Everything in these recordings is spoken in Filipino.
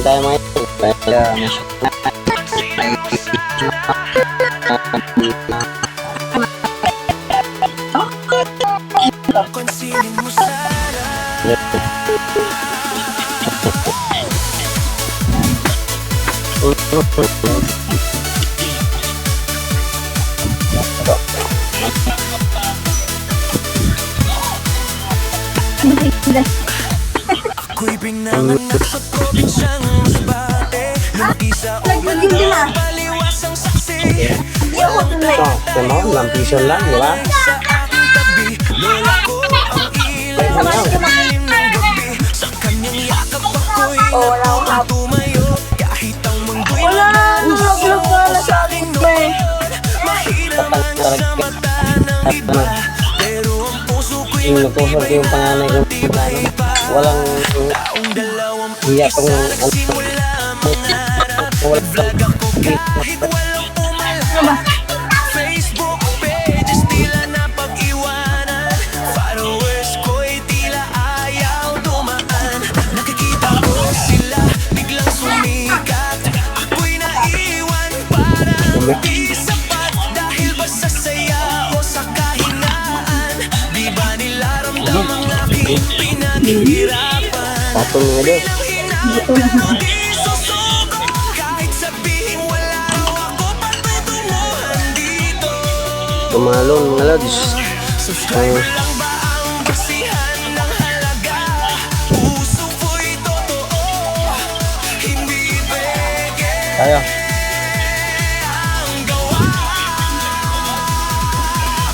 tayo mga ito. Kaya Konsilin mo sana. Ako'y pinanganak sa probinsyang Masbate. Lumaki sa umalang paliwasang saksi. lampisan lang, di ba? Sa aking tabi, lola ko ang ilaw sa dilim ng gabi. Sa kanyang yakap ako'y natutong tumayo. Kahit ang mundo'y magmumuko sa akin noon. Mahirap man sa mata ng iba, pero ang puso ko'y Inutusan ko yung panganay ko. Walang taong 20 hiya kung nagsimula mangarap. Nag-vlog ako kahit walang umalak. Facebook pages tila napag-iwanan. Followers ko'y tila ayaw dumaan. Nakikita ko sila biglang sumikat. Ako'y naiwan parang di sapat. Dahil ba sa saya o sa kahinaan? Di ba nila ramdam ang aking pinaghihirapan? patong nga doon. Di susuko kahit sabihin wala ako patutunguhan dito. Tumalon mga lods. Subscriber lang ba ang basihan ng halaga? Puso ko'y totoo, hindi peke Tayo. ang gawa.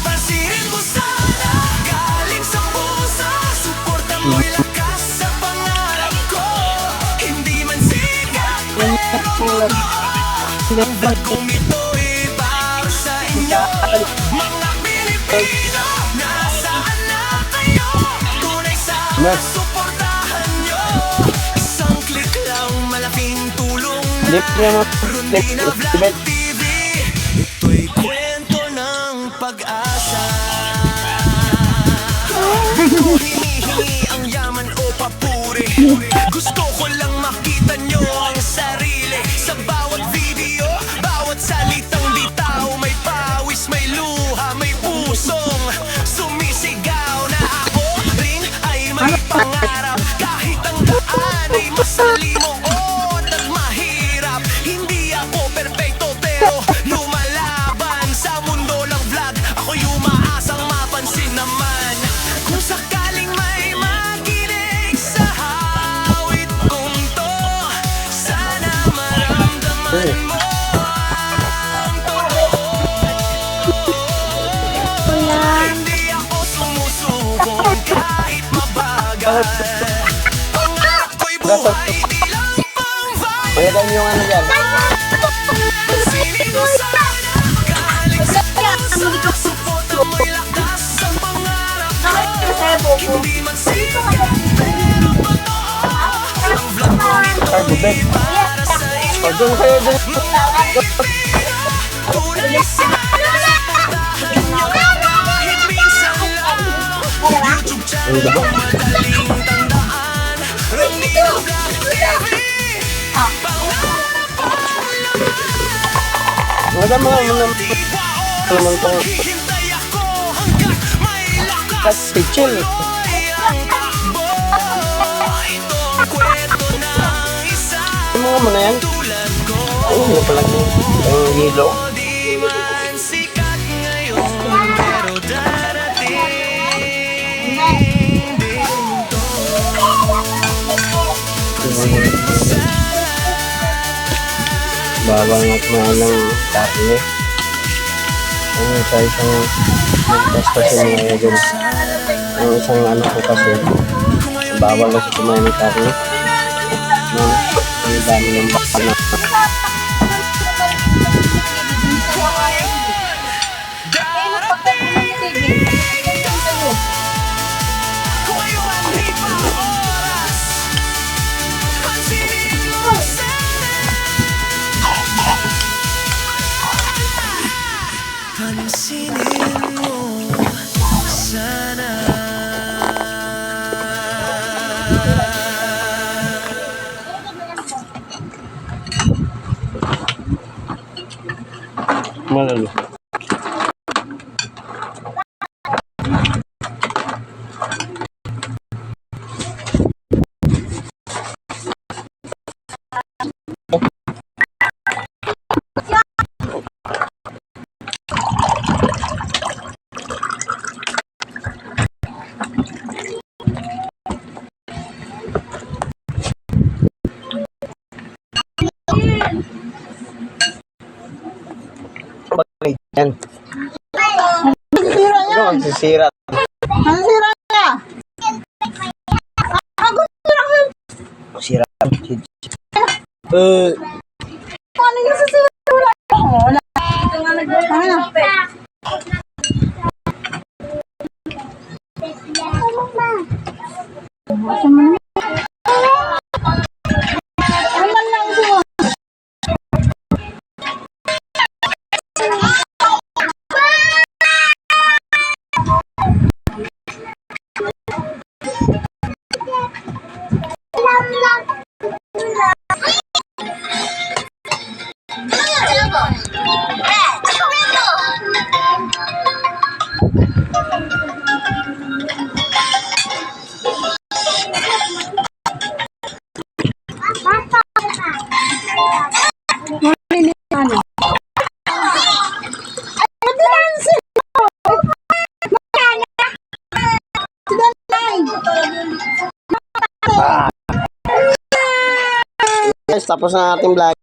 Pansinin mo sana, galing sa puso. Suporta mo'y lakas sa pangarap ko. Hindi man sikat, pero ang vlog kong ito'y para sa inyo. Mga Pilipino, nasaan na kayo? Tunay sana suportahan nyo. Isang click lang, malaking tulong na. Lip niya mo. Rondina Vlog TV, ito'y kwento ng pag-asa. Di ko hinihingi ang yaman o papuri. Gusto ko lang makita nyo ang sarili. Sa bawat video, bawat salitang bitaw. May pawis, may luha, may pusong sumisigaw na ako rin ay may pangarap. Kahit ang daan ay masalimuot at mahirap. Hindi ako perfecto pero lumalaban sa mundo ng vlog. Ako'y umaasang mapansin naman. Kung sakaling may makinig sa hawit kong to, sana maramdaman mo ang totoo. Hindi ako sumusubok kahit mabagal. Pangarap ko'y buhay, di lang pang vibe. Mayagan yung ano dyan. Pansinin mo sana, galing sa puso. Suporta mo'y lakas sa pangarap ko. Hindi man sikat, pero totoo. Ang vlog kong ito'y para sa inyo. O doon kayo doon. Tunay sana suportahan nyo. Kahit minsan lang. YouTube channel ko madaling tandaan. Rondina Vlog TV. Pangarap ko laman. Mga mga naman ko. Hintay ako hanggang may lakas. Pichil. Ako'y ang takbo. Ito ang kwento ng isang Yung mga mo na yan. tulad ko. Ano pala yung yelo. Di man sikat ngayon, pero darating din to. Pansinin mo sana. Babangat na ng karne. Ano sa isang nagtas kasi mga yun. Ang isang ano ko kasi bawal kasi kumain ng karne. Ang dami ng baka na. Pansinin mo sana. Malalo. Bakit yan? Sira Ano ang sisira? Ang sira niya. Ako sira ko. Sira. Ano yung sisira? Wala. Ano? Ano man lang siya? Ano? Guys, tapos na ating vlog.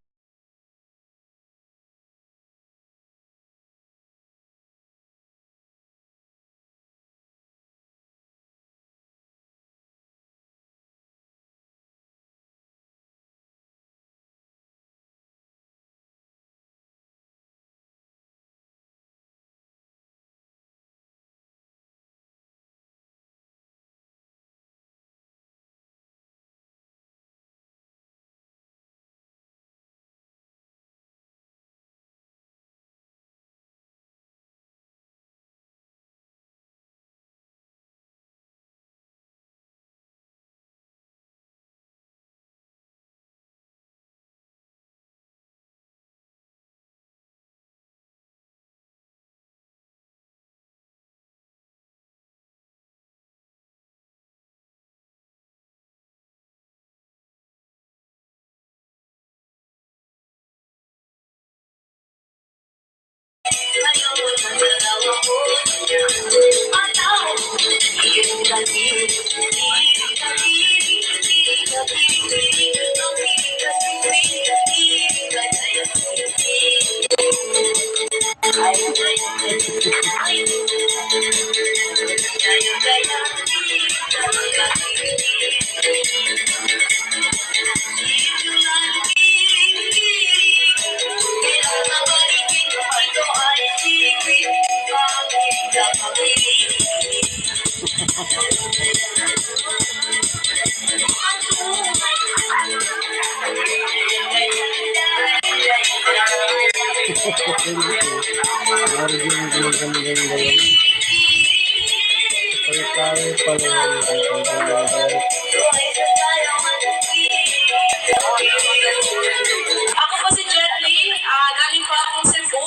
Ako po si Jet Lee, galing po akong Cebu.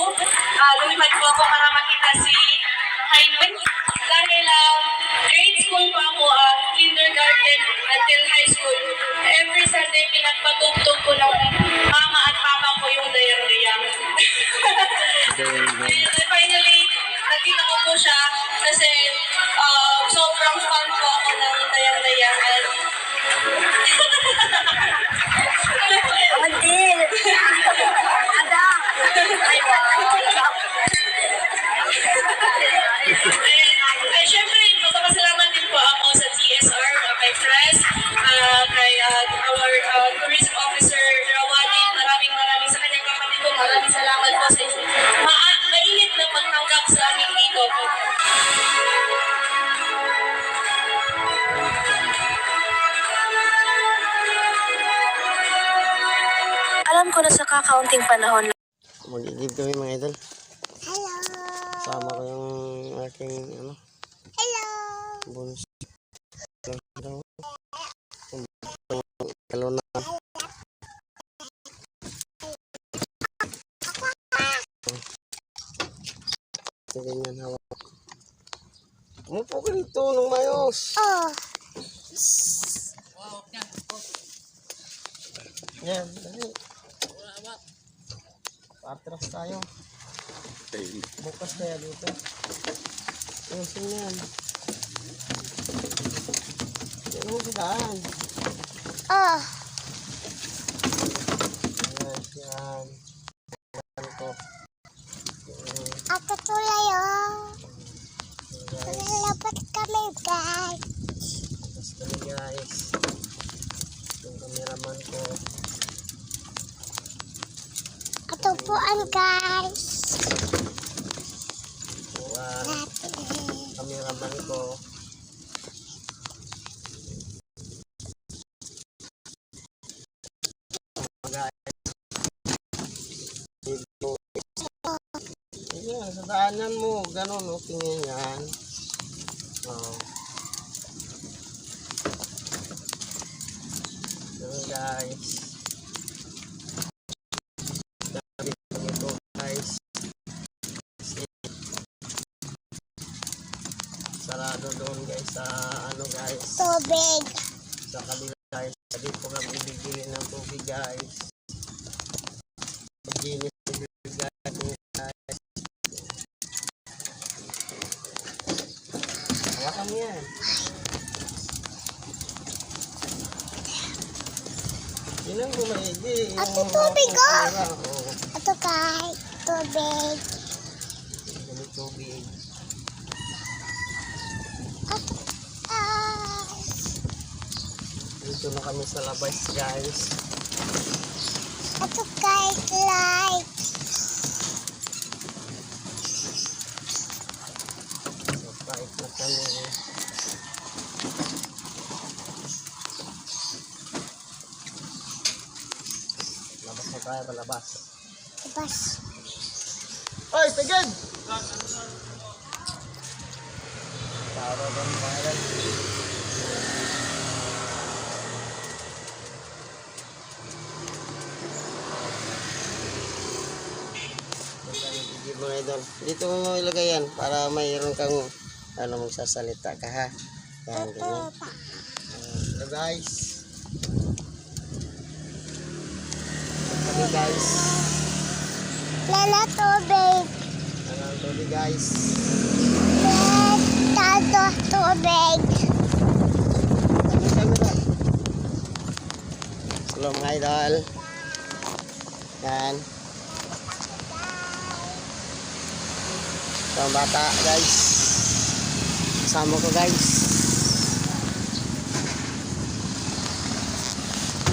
Lumipad po ako para makita si Hainun. Dahil grade school po ako, kindergarten until high school. Every Sunday pinagpatugtog ko ng mama at papa ko yung dayang-dayang. And finally, nakita ko po siya kasi sobrang fan po ako ng dayang-dayang. Ay, syempre, magpapasalamat din po ako sa TSR, kay Fres, kay our tourism officer, Rawani. Maraming sa kanyang kapatid ko. Maraming salamat po sa inyo. Mainit na pagtanggap sa amin dito. Alam ko na sa kakaunting panahon Mag-i-give kami mga idol. Hello. Sama ko yung aking Hello. bonus. Kalona. Yan, dali. Patras tayo. Bukas kaya dito. Ayusin yan. Yan mo sa daan. Oh, Yan, yan. Yan ko. ako tulay oh. Guys, Lalapat kami guys. tapos kami guys. Yung cameraman ko. Ito po ang guys. Buwan. Cameraman ko. Guys. Dito. Ayan, sa daanan mo. Ganon, o. Tingin yan. Oh. So guys. Sabi ko ito guys. Sarado doon guys sa ano guys. Tubig. Sa kabila guys. Sabi ko kami bibili ng tubig guys. Ginis tubig guys. Hawakan mo yan. Yun ang bumaigi. Ate, tubig, oh! Oo. Ito guys. Tubig. Dami tubig. Ito guys. Dito na kami sa labas guys. Ito guys. Light. So, kahit na kami. Labas na tayo, palabas. Bas. Oy, tigil! Para bang bayan. Tigil mo na idol. Dito mo ilagay yan para mayroon kang ano magsasalita ka ha. Yan, ganyan. Ito guys. Ito guys. Lala tubig. Ano ang tubig guys. Tato tubig. Ano yung camera? Hello mga idol. Yan. Ito ang bata guys. Kasama ko guys.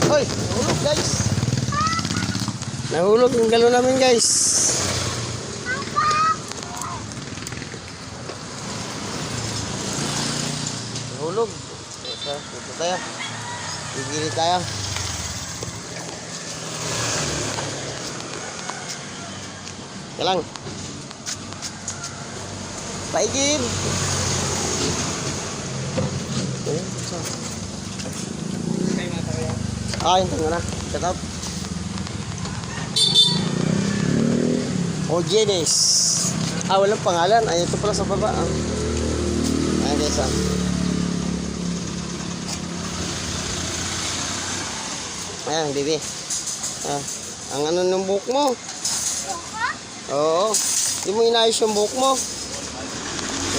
Hoy! Nahulog guys. Nahulog yung galon namin guys. Nahulog. Dito tayo. Gigilid tayo. Ika lang. Paigib. Ay, ito na. Shut up. Ojenes. Walang pangalan. Ay, ito pala sa baba. Ayan guys. Ayan, baby. Ang ano ng buhok mo? Oo. Hindi mo inayos yung buhok mo.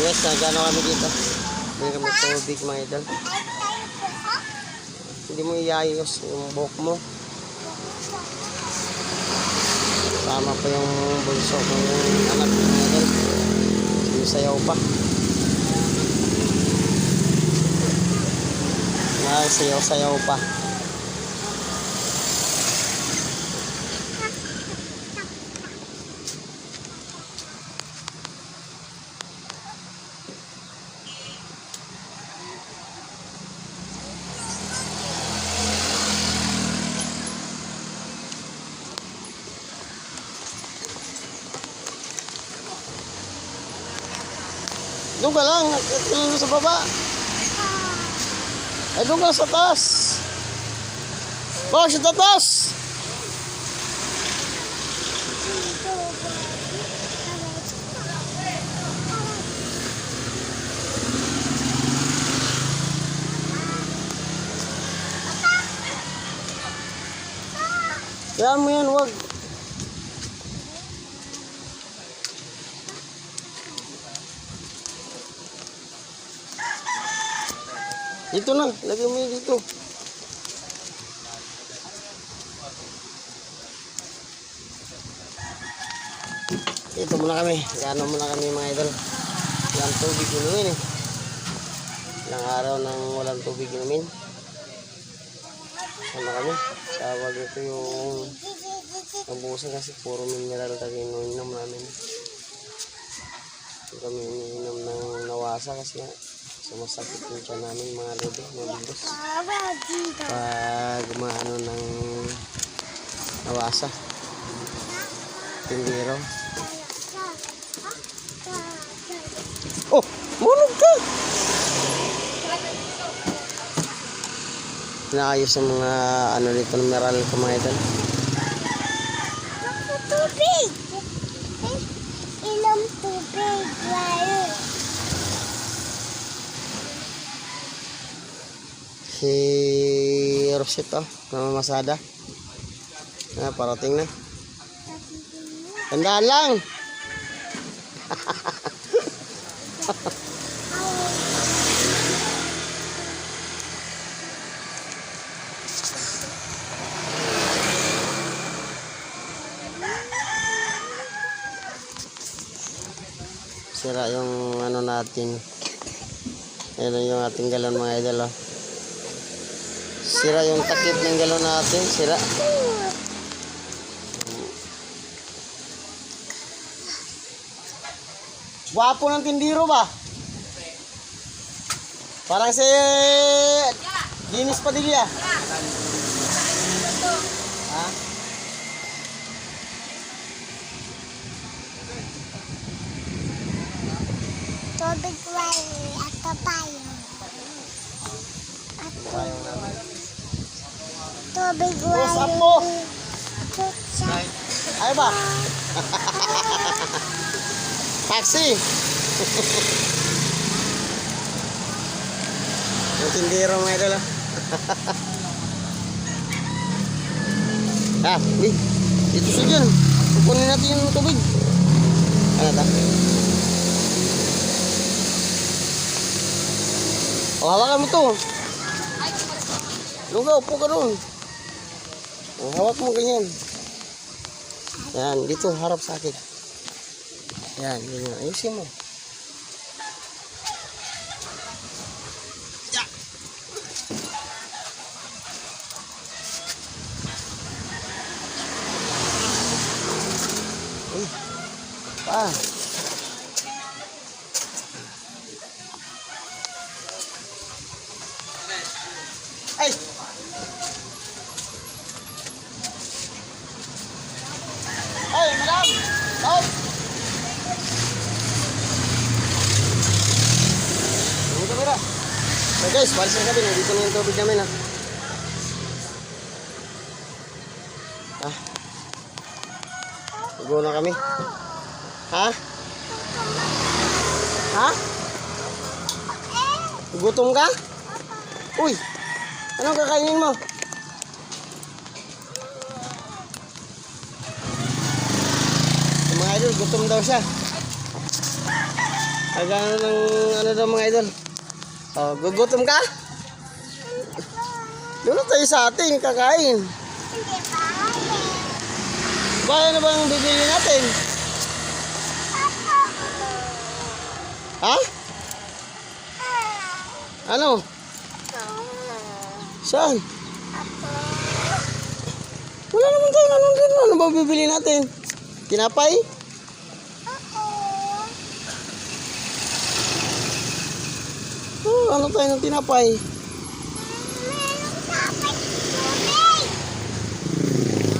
Yes, nagano kami dito. Hindi kami tubig mga idol. Hindi mo iayos yung buhok mo. Sama pa yung bunso ng anak ng idol. Sayaw pa. Sayaw pa. Doon ka lang, sa baba. Ay, doon ka sa taas. Sa taas. Kaya mo yan, wag. Dito na, lagay mo yun dito. Dito muna kami. Gano'n muna kami mga idol. Walang tubig inumin eh. Ilang araw nang walang tubig inumin. Sama kami. Tawag ito yung nabusan kasi puro mineral talaga inuminom namin. So kami iniinom ng nawasa kasi nga sumasakit yung tiyan namin mga lodo, mga bigos. Pag maano ng nawasa. Tindero. Oh, mulog ka! Naayos ang mga ano dito, mineral ko mga idol. Tubig! Inom tubig. Layo. Si Rosito, namamasada. Parating na. Tandaan lang! Sira yung ano natin. Ayan yung ating galon mga idol. Oh. Sira yung takip ng galon natin. Sira. Wapo ng tindiro ba? Parang si Dinis Padilla. Ha? Tubig wali at kapayo. Tubig What's up wali. mo? Tutsa. Ay ba? Taxi! Yung tindero mga idol. Dito siya dyan. Pupunin natin yung tubig. Ano ta? O, hawakan mo to. Lugaw, upo ka doon. O, hawak mo ganyan. Yan, dito, harap sa akin. Yan, ganyan. Ayusin mo. Ya. Uy. Pa. Ay. Ay, madam. Stop. So guys, walis na kami. Nandito na yung tubig namin ha. Tugo na kami. Ha? Ha? Gutom ka? Uy! Anong kakainin mo? Yung mga idol, gutom daw siya. Agano ng ano daw mga idol. Oh, gugutom ka? Doon tayo sa ating kakain. Hindi pa. Bayan na ba ang bibili natin? Ha? Ano? Saan? Wala naman tayo anong din. Ano ba bibili natin? Tinapay? Oh, ano tayo ng tinapay?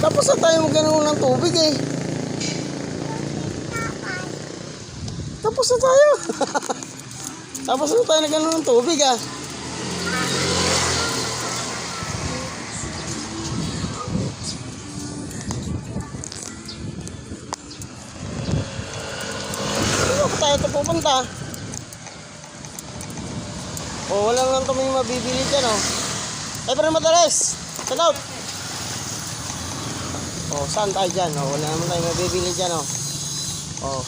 Tapos na tayo maganoon ng tubig eh. Tapos na tayo. Tapos na tayo naganoon ng tubig ah. Ano ba tayo ito pupunta? Oh, wala lang kami mabibili dyan oh. Ay, pero madalas. Shout out. Oh, saan tayo dyan? Oh, wala naman tayo mabibili dyan, oh. Oh,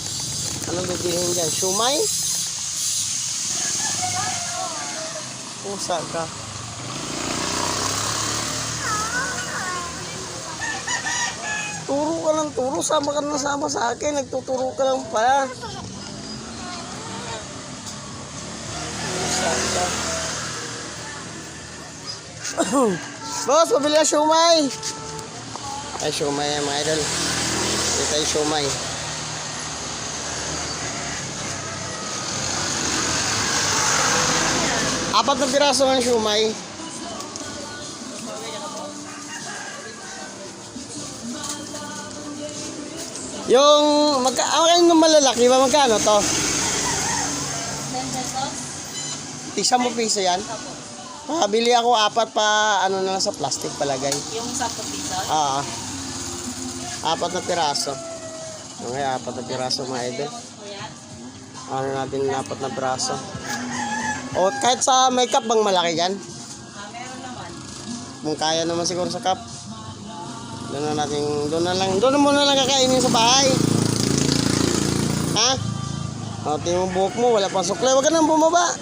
anong bibilihin dyan? Shumay? Pusa ka. Turo ka lang, turo. Sama ka na sama sa akin. Nagtuturo ka lang pala. Pusa ka. Boss, pabili na shumay. Ay, shumay yan, mga idol. Ito tayo shumay. Apat na piraso ng shumay. Yung ang ng malalaki ba magkano to? 10 pesos? Tigsa mo piso yan? Bili ako apat pa ano na lang sa plastic palagay. Yung 10 pesos? Apat na piraso. Okay, apat na piraso mga idol. Kuya? Ano natin yung apat na piraso. O kahit sa may cup bang malaki yan? Meron naman. Kung kaya naman siguro sa cup. Doon na muna lang kakainin sa bahay. Ha? O, tingin mo buhok mo, wala pang sukle. Huwag ka nang bumaba.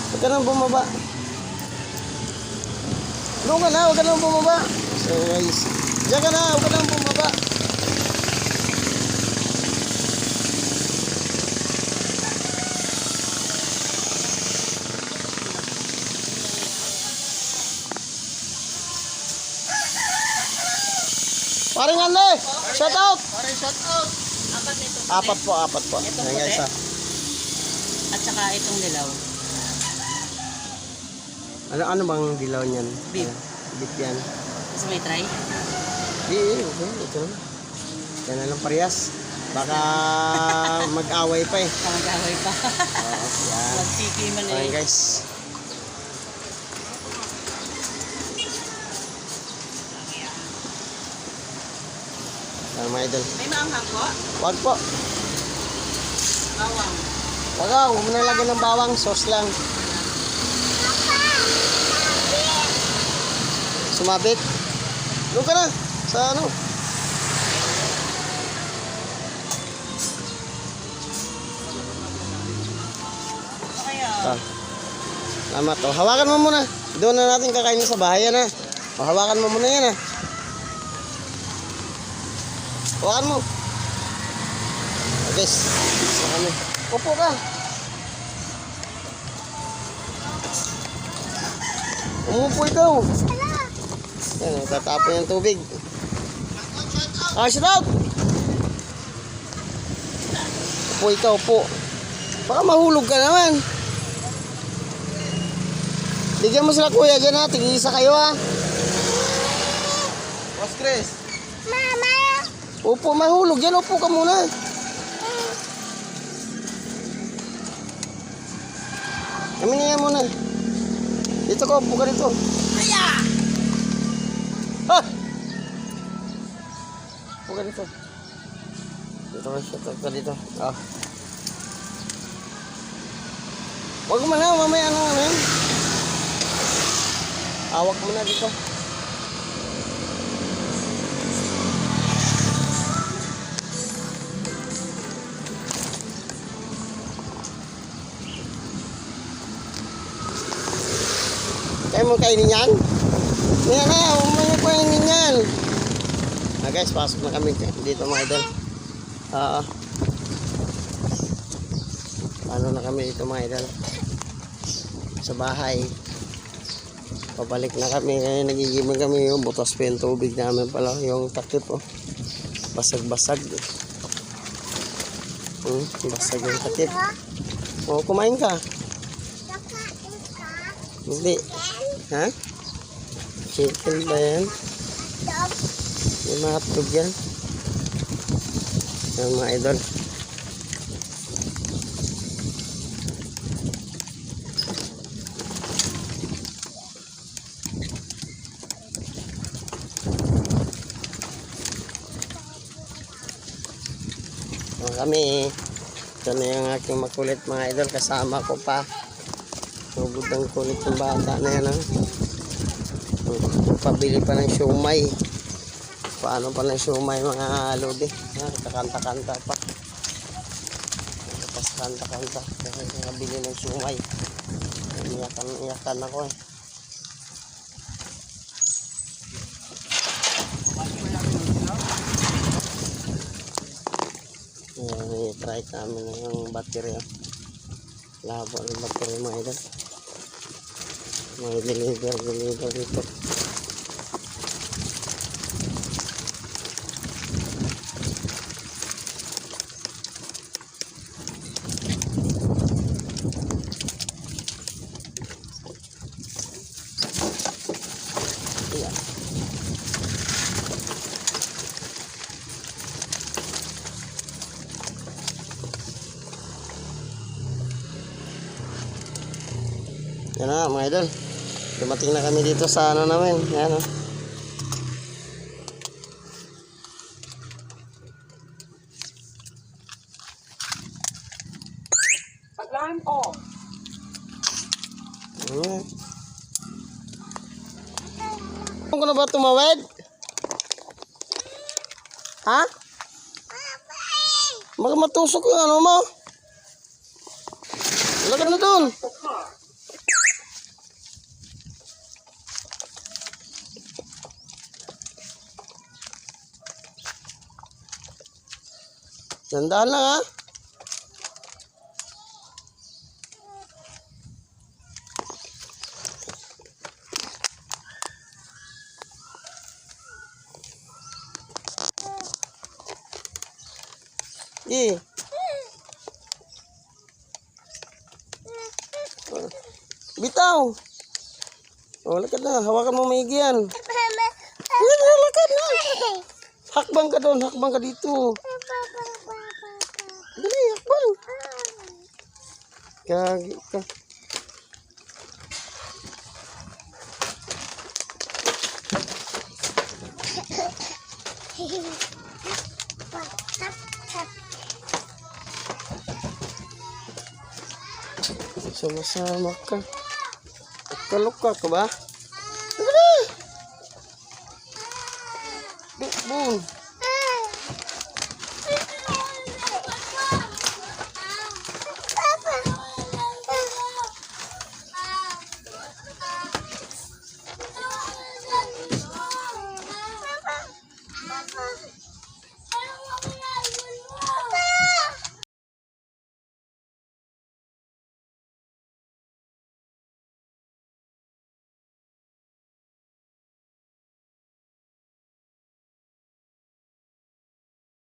Huwag ka nang bumaba. Doon ka na, huwag ka nang bumaba. So guys, diyan ka na, huwag ka nang bumaba. Paring Anle, shout out. Parang shout out. Apat nito. Apat po. Itong Ayan guys, puti? ha. At saka itong dilaw. Ano bang dilaw niyan? Beef. Beef yan. Gusto may try? Okay, ito na. Yan na lang parehas. Baka mag-away pa eh. Kamag-away pa. Oo, yan. Magpiki man Ayan eh. guys. Ayan mga idol. May maanghang po? Wag po. Bawang. Huwag mo na lagyan ng bawang. Sauce lang. Sumabit. Doon ka na. Sa ano? Kaya, Salamat. O, hawakan mo muna. Doon na natin kakainin sa bahay yan ha. O, hawakan mo muna yan ha. Hawakan mo. Okay. Sa kami. Upo ka. Umupo ikaw. Yan, tatapon yung tubig. Shout out! Upo ikaw, upo. Baka mahulog ka naman. Bigyan mo sila kuya dyan ha. Tig-isa kayo ha. Boss Chris. Mama. Upo, mahulog yan. Upo ka muna. Kami na yan muna. Dito ko, upo ka dito. Aya! Ha! Upo ka dito. Dito ka siya. Upo ka dito. Ah. Huwag mo na. Mamaya ano yan. Awak mo na dito. Kaya mo kainin yan? Yan na, huwag mo kainin yan. Guys, pasok na kami dito mga idol. Ano na kami dito mga idol? Sa bahay. Pabalik na kami. Kaya nagigimang kami yung butas pa yung tubig namin pala. Yung takip oh. Basag-basag. Basag yung takip. O, kumain ka. Hindi. Ha? Chicken ba yan? Yung mga hotdog yan. Yung mga idol. Kami, ito na yung aking makulit mga idol. Kasama ko pa. Tugod ang kulit ng bata na yan, ha? Pabili pa ng siumay. Paano pa ng siumay, mga lodi? Ha? Kakanta-kanta pa. Tapos kanta-kanta. Dahil nakabili ng siumay. Iyakan ako, eh. Ayan, i-try namin yung battery, ha? Labo ng battery, mga idol. May deliver dito. Ayan. Yan na mga idol. Dumating na kami dito sa ano namin. Yan, oh. Alarm off. Ayan. Kung ko na ba tumawid? Ha? Baka matusok yung ano mo. Lagyan na doon. Tandaan lang, ha? Bitaw. Oh, lakad na. Hawakan mo maigi yan. Lakad na. Hakbang ka doon. Hakbang ka dito. Dali, hakbang. Kagi ka. Sama-sama ka. Luka ka ba? Boom.